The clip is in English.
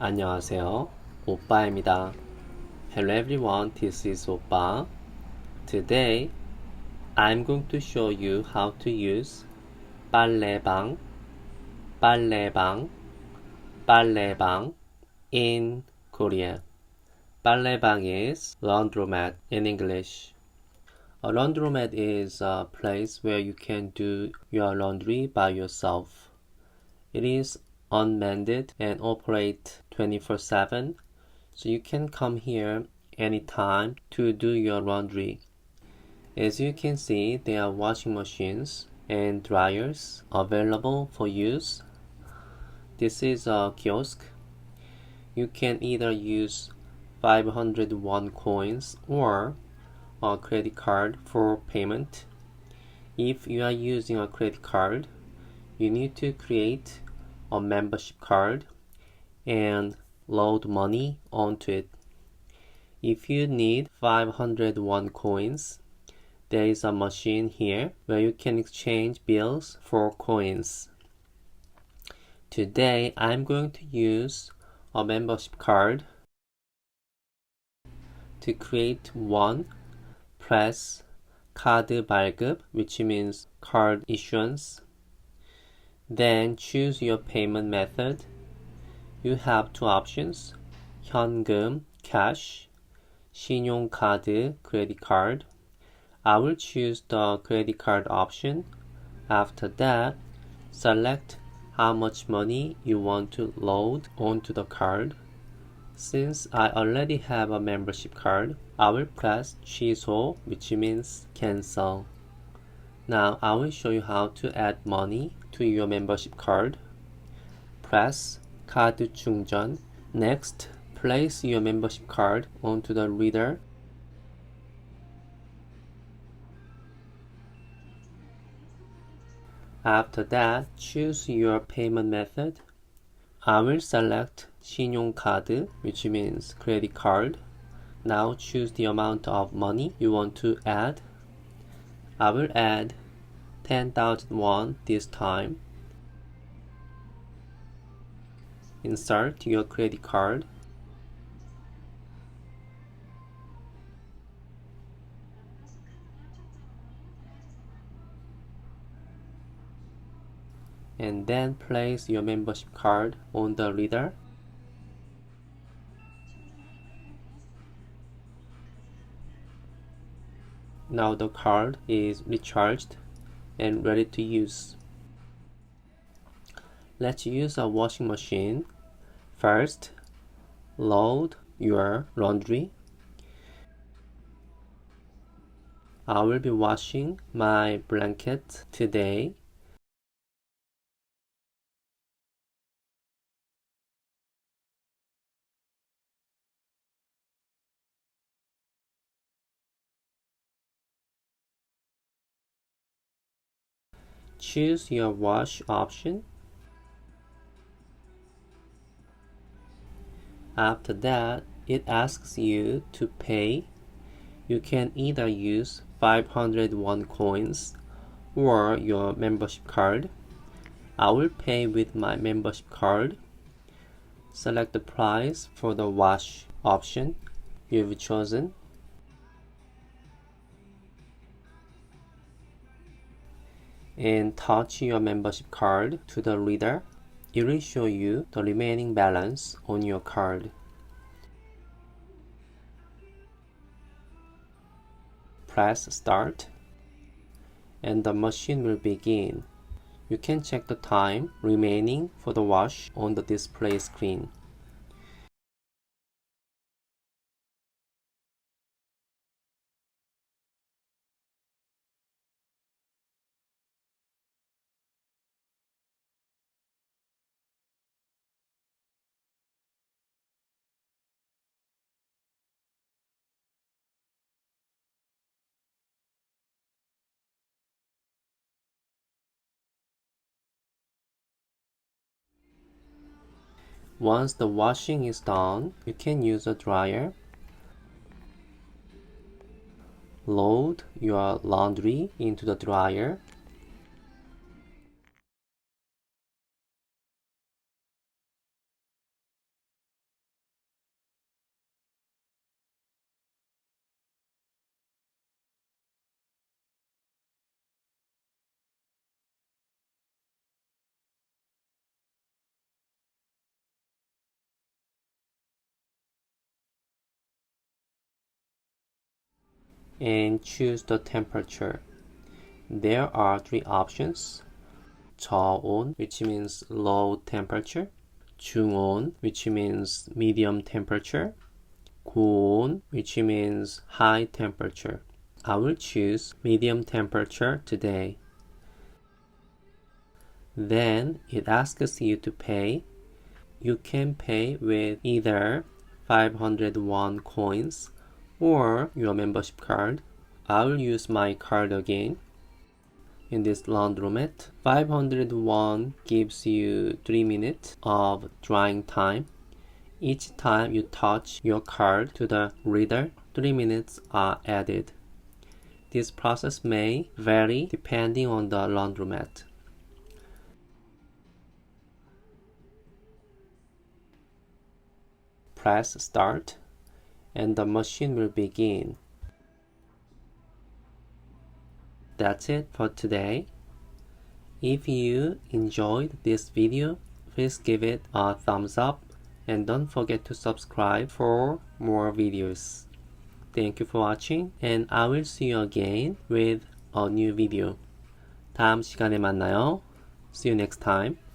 안녕하세요. 오빠입니다. Hello everyone, this is 오빠. Today, I'm going to show you how to use 빨래방, 빨래방, 빨래방 in Korean. 빨래방 is laundromat in English. A laundromat is a place where you can do your laundry by yourself. It is unmanned and operate 24/7, so you can come here anytime to do your laundry. As you can see, there are washing machines and dryers available for use. This is a kiosk. You can either use 501 coins or a credit card for payment. If you are using a credit card, you need to create a membership card and load money onto it. If you need 501 coins, there is a machine here where you can exchange bills for coins. Today, I'm going to use a membership card. To create one, press 카드 발급, which means card issuance. Then choose your payment method. You have two options, 현금, cash, 신용카드, credit card. I will choose the credit card option. After that, select how much money you want to load onto the card. Since I already have a membership card, I will press 취소, which means cancel. Now I will show you how to add money to your membership card. Press 카드 충전. Next, place your membership card onto the reader. After that, choose your payment method. I will select 신용카드, which means credit card. Now choose the amount of money you want to add. I will add 10,000 won this time. Insert your credit card. And then place your membership card on the reader. Now the card is recharged and ready to use. Let's use a washing machine. First, load your laundry. I will be washing my blanket today. Choose your wash option. After that, it asks you to pay. You can either use 501 coins or your membership card. I will pay with my membership card. Select the price for the wash option you've chosen. And touch your membership card to the reader. It will show you the remaining balance on your card. Press start and the machine will begin. You can check the time remaining for the wash on the display screen. Once the washing is done, you can use a dryer. Load your laundry into the dryer. and choose the temperature. There are three options. 저온, which means low temperature. 중온, which means medium temperature. 고온, which means high temperature. I will choose medium temperature today. Then it asks you to pay. You can pay with either 500 won coins or your membership card. I will use my card again. In this laundromat, 500 won gives you 3 minutes of drying time. Each time you touch your card to the reader, 3 minutes are added. This process may vary depending on the laundromat. Press start and the machine will begin. That's it for today. If you enjoyed this video, please give it a thumbs up and don't forget to subscribe for more videos. Thank you for watching and I will see you again with a new video. 다음 시간에 만나요. See you next time.